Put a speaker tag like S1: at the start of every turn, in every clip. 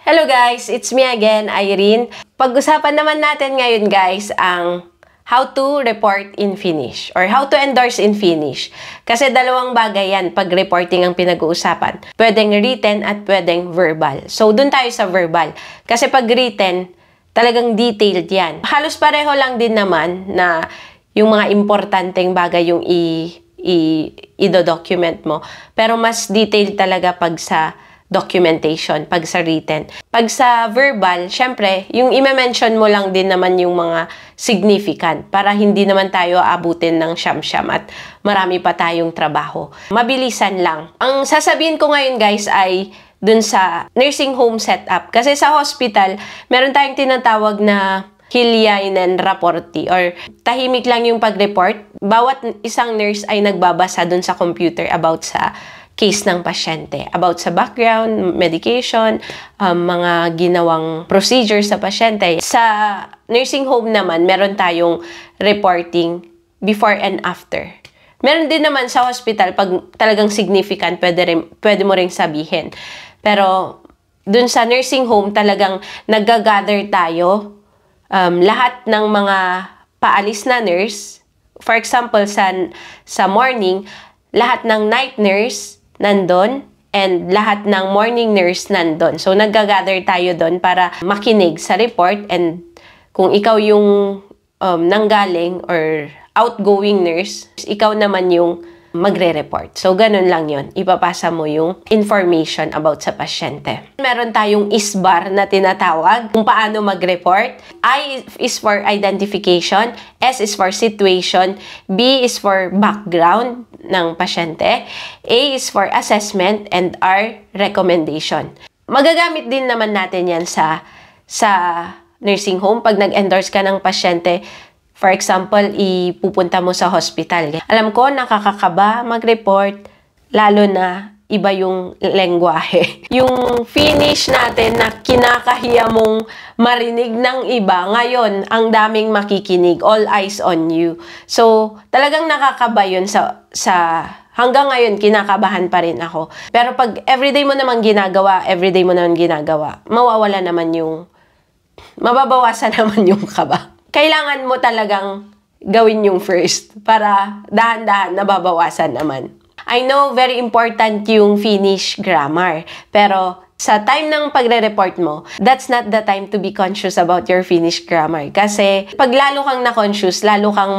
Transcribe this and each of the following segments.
S1: Hello guys, it's me again, Irene. Pag-usapan naman natin ngayon guys ang how to report in Finnish or how to endorse in Finnish. Kasi dalawang bagay yan pag reporting ang pinag-uusapan. Pwedeng written at pwedeng verbal. So dun tayo sa verbal. Kasi pag written, talagang detailed yan. Halos pareho lang din naman na yung mga importanteng bagay yung i-document mo. Pero mas detailed talaga pag sa documentation, pag sa written. Pag sa verbal, syempre, yung i-mention mo lang din naman yung mga significant para hindi naman tayo aabutin ng siyam-siyam at marami pa tayong trabaho. Mabilisan lang. Ang sasabihin ko ngayon guys ay dun sa nursing home setup. Kasi sa hospital, meron tayong tinatawag na hiljainen raportti or tahimik lang yung pag-report. Bawat isang nurse ay nagbabasa dun sa computer about sa case ng pasyente, about sa background, medication, mga ginawang procedure sa pasyente. Sa nursing home naman, meron tayong reporting before and after. Meron din naman sa hospital, pag talagang significant, pwede mo ring sabihin. Pero dun sa nursing home, talagang nag-gather tayo, lahat ng mga paalis na nurse. For example, sa morning, lahat ng night nurse nandun, and lahat ng morning nurse nandun. So, nag-gather tayo doon para makinig sa report, and kung ikaw yung nanggaling or outgoing nurse, ikaw naman yung magre-report. So, ganun lang yun. Ipapasa mo yung information about sa pasyente. Meron tayong ISBAR na tinatawag kung paano mag-report. I is for identification, S is for situation, B is for background ng pasyente, A is for assessment, and R, recommendation. Magagamit din naman natin yan sa nursing home. Pag nag-endorse ka ng pasyente, for example, ipupunta mo sa hospital. Alam ko, nakakakaba mag-report, lalo na iba yung lengguwahe. Yung Finnish natin na kinakahiya mong marinig ng iba, ngayon, ang daming makikinig, all eyes on you. So, talagang nakakaba yun hanggang ngayon, kinakabahan pa rin ako. Pero pag everyday mo naman ginagawa, mawawala naman mababawasan naman yung kaba. Kailangan mo talagang gawin yung first para dahan-dahan nababawasan naman. I know very important yung Finnish grammar, pero sa time ng pagre-report mo, that's not the time to be conscious about your Finnish grammar. Kasi pag lalo kang na-conscious, lalo kang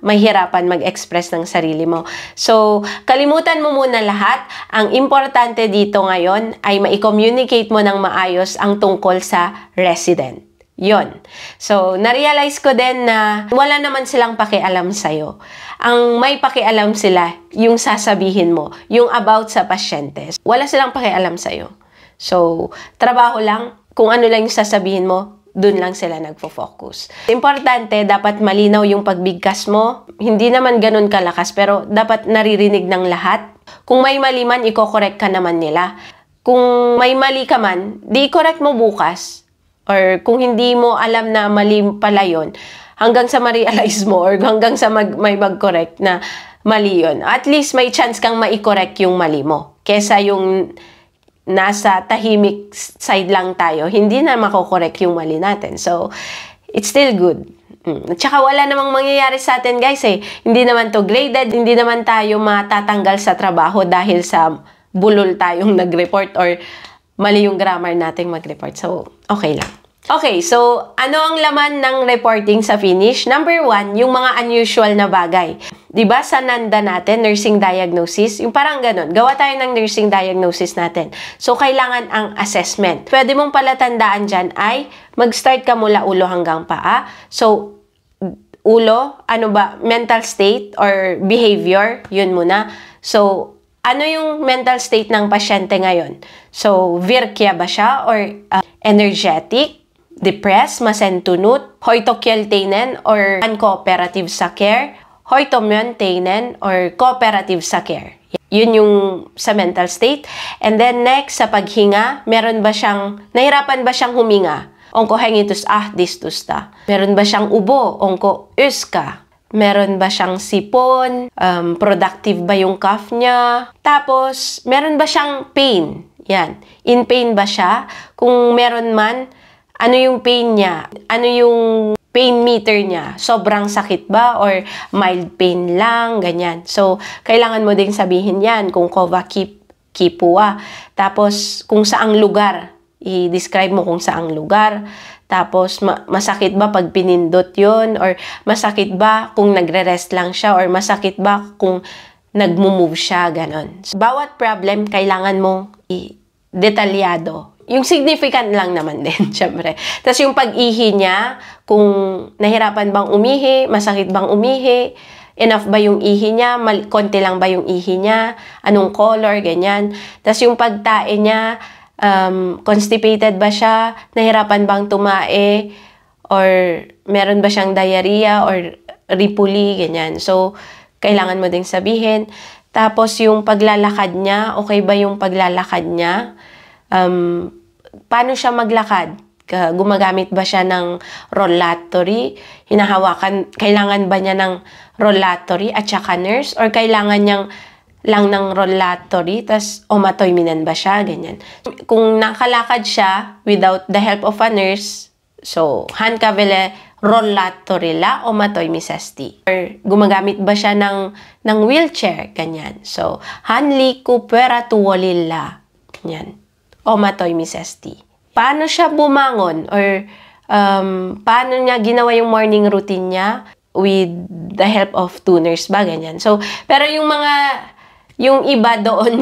S1: mahirapan mag-express ng sarili mo. So, kalimutan mo muna lahat. Ang importante dito ngayon ay mai-communicate mo ng maayos ang tungkol sa resident. Yon. So, na-realize ko din na wala naman silang pakialam sa'yo. Ang may pakialam sila, yung sasabihin mo, yung about sa pasyente. Wala silang pakialam sa'yo. So, trabaho lang, kung ano lang yung sasabihin mo, dun lang sila nagfo-focus. Importante, dapat malinaw yung pagbigkas mo. Hindi naman ganun kalakas, pero dapat naririnig ng lahat. Kung may mali man, i-correct ka naman nila. Kung may mali ka man, di correct mo bukas. Or kung hindi mo alam na mali pala yun, hanggang sa ma-realize mo or hanggang sa may mag-correct na mali yun. At least may chance kang ma-correct yung mali mo. Kesa yung nasa tahimik side lang tayo, hindi na mako-correct yung mali natin. So, it's still good. At saka wala namang mangyayari sa atin guys eh. Hindi naman to graded, hindi naman tayo matatanggal sa trabaho dahil sa bulol tayong nag-report or mali yung grammar nating mag-report. So, okay lang. Okay, so ano ang laman ng reporting sa Finnish? Number 1, yung mga unusual na bagay. Diba sa NANDA natin, nursing diagnosis, yung parang ganun, gawa tayo ng nursing diagnosis natin. So, kailangan ang assessment. Pwede mong palatandaan dyan ay mag-start ka mula ulo hanggang paa. So, ulo, ano ba, mental state or behavior, yun muna. So, ano yung mental state ng pasyente ngayon? So, virkya ba siya or energetic, depressed, masentunut, hoitokielteinen or uncooperative sa care, hoitomyönteinen or cooperative sa care. Yun yung sa mental state. And then next, sa paghinga, nahirapan ba siyang huminga? Onko hengitus ahdistusta. Meron ba siyang ubo? Onko yska. Meron ba siyang sipon? Productive ba yung cough niya? Tapos, meron ba siyang pain? Yan. In pain ba siya? Kung meron man, ano yung pain niya? Ano yung pain meter niya? Sobrang sakit ba? Or mild pain lang? Ganyan. So, kailangan mo ding sabihin yan kung kova kipua. Tapos, kung saang lugar. I-describe mo kung saang lugar. Tapos, masakit ba pag pinindot yon? Or masakit ba kung nagre-rest lang siya? Or masakit ba kung nagmo-move siya? Ganon. So, bawat problem, kailangan mong detalyado. Yung significant lang naman din, syempre. Tapos yung pag-ihi niya, kung nahirapan bang umihi, masakit bang umihi, enough ba yung ihi niya, konti lang ba yung ihi niya, anong color, ganyan. Tapos yung pagtae niya, constipated ba siya, nahirapan bang tumae, or meron ba siyang diarrhea, or ripuli, ganyan. So, kailangan mo ding sabihin. Tapos yung paglalakad niya, okay ba yung paglalakad niya? Paano siya maglakad? Gumagamit ba siya ng rollatory? Hinahawakan, kailangan ba niya ng rollatory at saka nurse? Or kailangan niyang lang ng rollatory, tas omatoiminan ba siya? Ganyan. Kung nakalakad siya without the help of a nurse, so, hankavele rollatory la omatoimisasti. Or gumagamit ba siya ng wheelchair? Ganyan. So, hanli kupera tuwalila. Ganyan. Omatoimisasti. Paano siya bumangon? Or paano niya ginawa yung morning routine niya with the help of two nurse ba? Ganyan. So, pero yung iba doon,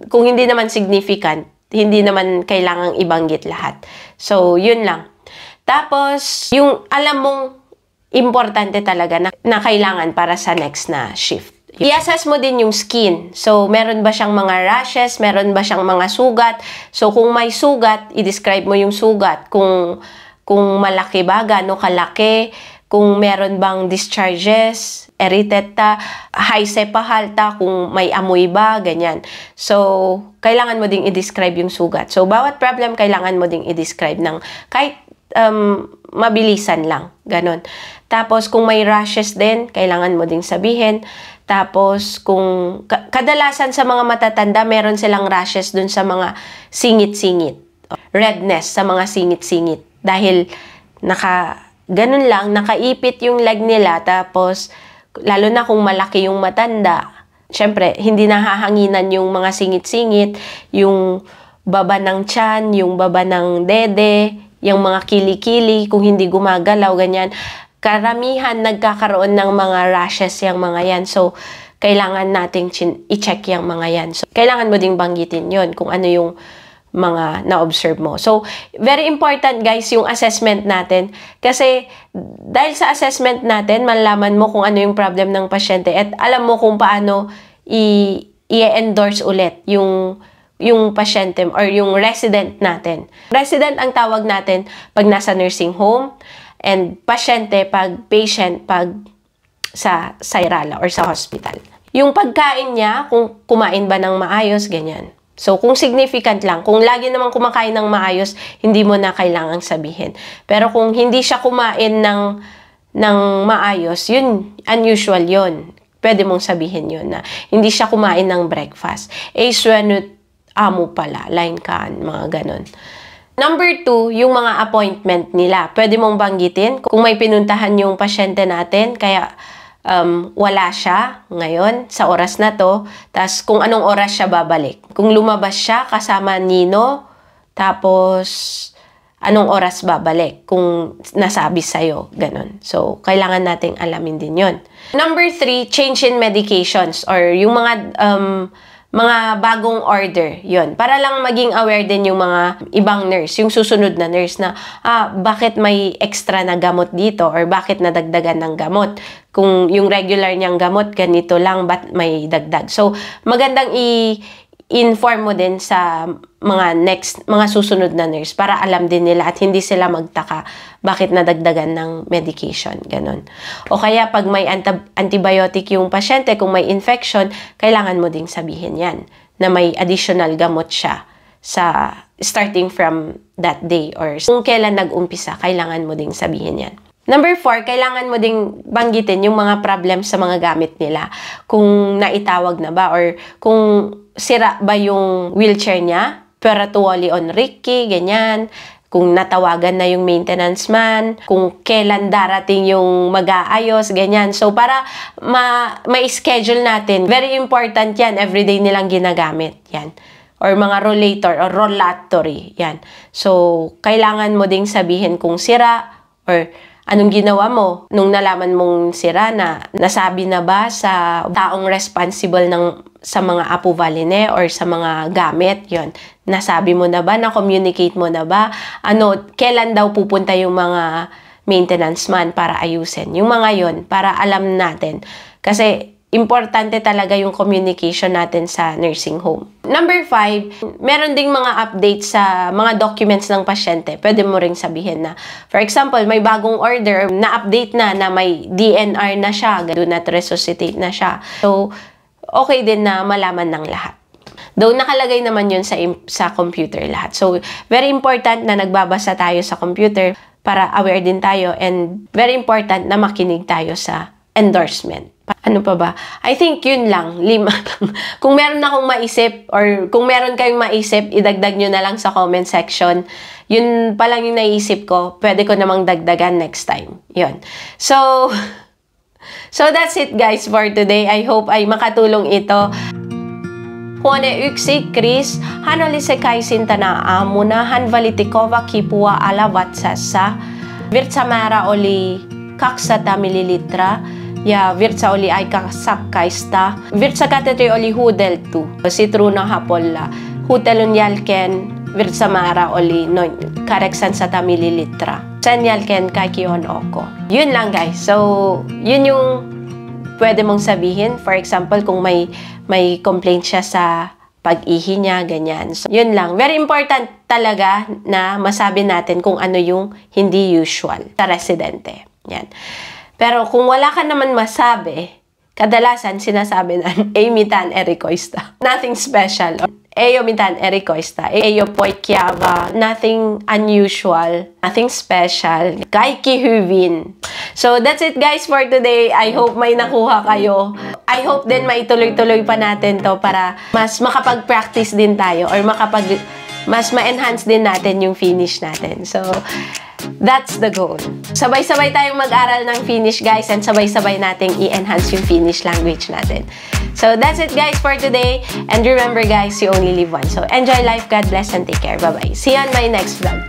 S1: kung hindi naman significant, hindi naman kailangang ibanggit lahat. So, yun lang. Tapos, yung alam mong importante talaga na kailangan para sa next na shift. I-assess mo din yung skin. So, meron ba siyang mga rashes? Meron ba siyang mga sugat? So, kung may sugat, i-describe mo yung sugat. Kung malaki ba, gaano kalaki? Kung meron bang discharges, eriteta, hysepahalta, kung may amoy ba, ganyan. So, kailangan mo ding i-describe yung sugat. So, bawat problem, kailangan mo ding i-describe ng kahit mabilisan lang. Ganon. Tapos, kung may rashes din, kailangan mo ding sabihin. Tapos, kung kadalasan sa mga matatanda, meron silang rashes dun sa mga singit-singit. Redness sa mga singit-singit. Dahil ganun lang, nakaipit yung leg nila. Tapos, lalo na kung malaki yung matanda, syempre, hindi nahahanginan yung mga singit-singit, yung baba ng tiyan, yung baba ng dede, yung mga kili-kili, kung hindi gumagalaw, ganyan. Karamihan nagkakaroon ng mga rashes yung mga yan. So, kailangan nating i-check yung mga yan. So, kailangan mo ding banggitin yon kung ano yung mga na-observe mo. So, very important guys yung assessment natin. Kasi, dahil sa assessment natin, malalaman mo kung ano yung problem ng pasyente at alam mo kung paano i-endorse ulit yung pasyente or yung resident natin. Resident ang tawag natin pag nasa nursing home, and pasyente patient pag sa Sairala or sa hospital. Yung pagkain niya, kung kumain ba ng maayos, ganyan. So, kung significant lang, kung lagi naman kumakain ng maayos, hindi mo na kailangang sabihin. Pero kung hindi siya kumain ng maayos, yun, unusual yun. Pwede mong sabihin yun na hindi siya kumain ng breakfast. Swenut amo pala, line kan, mga ganon. Number 2, yung mga appointment nila. Pwede mong banggitin kung may pinuntahan yung pasyente natin, kaya wala siya ngayon sa oras na to. Tapos kung anong oras siya babalik. Kung lumabas siya kasama nino, tapos anong oras babalik kung nasabi sa'yo. Ganon. So, kailangan nating alamin din yon. Number 3, change in medications or yung mga bagong order, yon. Para lang maging aware din yung mga ibang nurse, yung susunod na nurse na, bakit may extra na gamot dito or bakit nadagdagan ng gamot? Kung yung regular niyang gamot, ganito lang, ba't may dagdag? So, magandang i-inform mo din sa mga susunod na nurse para alam din nila at hindi sila magtaka bakit nadagdagan ng medication, ganon. O kaya pag may antibiotic yung pasyente, kung may infection, kailangan mo ding sabihin yan na may additional gamot siya sa starting from that day or kung kailan nag-umpisa, kailangan mo ding sabihin yan. Number 4, kailangan mo ding banggitin yung mga problems sa mga gamit nila. Kung naitawag na ba or kung sira ba yung wheelchair niya, perpetually on Ricky, ganyan. Kung natawagan na yung maintenance man, kung kailan darating yung mag-aayos, ganyan. So, para ma-schedule natin, very important yan, everyday nilang ginagamit. Yan. Or mga rollator or rollatory. Yan. So, kailangan mo ding sabihin kung sira or anong ginawa mo nung nalaman mong sira na nasabi na ba sa taong responsible sa mga Apo Valine or sa mga gamit, yon. Nasabi mo na ba, na-communicate mo na ba, kailan daw pupunta yung mga maintenance man para ayusin. Yung mga yon para alam natin. Kasi importante talaga yung communication natin sa nursing home. Number 5, meron ding mga updates sa mga documents ng pasyente. Pwede mo ring sabihin na, for example, may bagong order, na-update na may DNR na siya, do not resuscitate na siya. So, okay din na malaman ng lahat. Though nakalagay naman yun sa computer lahat. So, very important na nagbabasa tayo sa computer para aware din tayo, and very important na makinig tayo sa endorsement. Ano pa ba? I think yun lang, 5 lang. Kung meron akong maisip or kung meron kayong maisip, idagdag nyo na lang sa comment section. Yun pa lang yung naisip ko. Pwede ko namang dagdagan next time. Yun. So that's it guys for today. I hope ay makatulong ito. Huone yksi Chris, hanolise kaisinta na amuna, hanvalitikova kipua alavatsasa, virtsamara oli 200 mililitra, ja virtsa oli aika sakkaista, virtsa katetri oli huudeltu, sitruuna hapolla, huutelun jälkeen virtsamara oli noin 800 mililitra. Sen jälkeen kaikki on ok. Yun lang guys. So, yun yung pwede mong sabihin. For example, kung may complaint siya sa pag-ihi niya, ganyan. So, yun lang. Very important talaga na masabi natin kung ano yung hindi usual sa residente. Yan. Pero kung wala ka naman masabi, kadalasan sinasabi na Amitan erikoista. Nothing special. Eyo mitan erikoista. Eyo poikiava. Nothing unusual. Nothing special. Kaikki hyvin. So that's it guys for today. I hope may nakuha kayo. I hope din maituloy-tuloy pa natin to para mas makapag-practice din tayo or mas ma-enhance din natin yung finish natin. So, that's the goal. Sabay-sabay tayong mag-aral ng Finnish guys, and sabay-sabay nating i-enhance yung Finnish language natin. So, that's it guys for today. And remember guys, you only live once. So, enjoy life, God bless, and take care. Bye-bye. See you on my next vlog.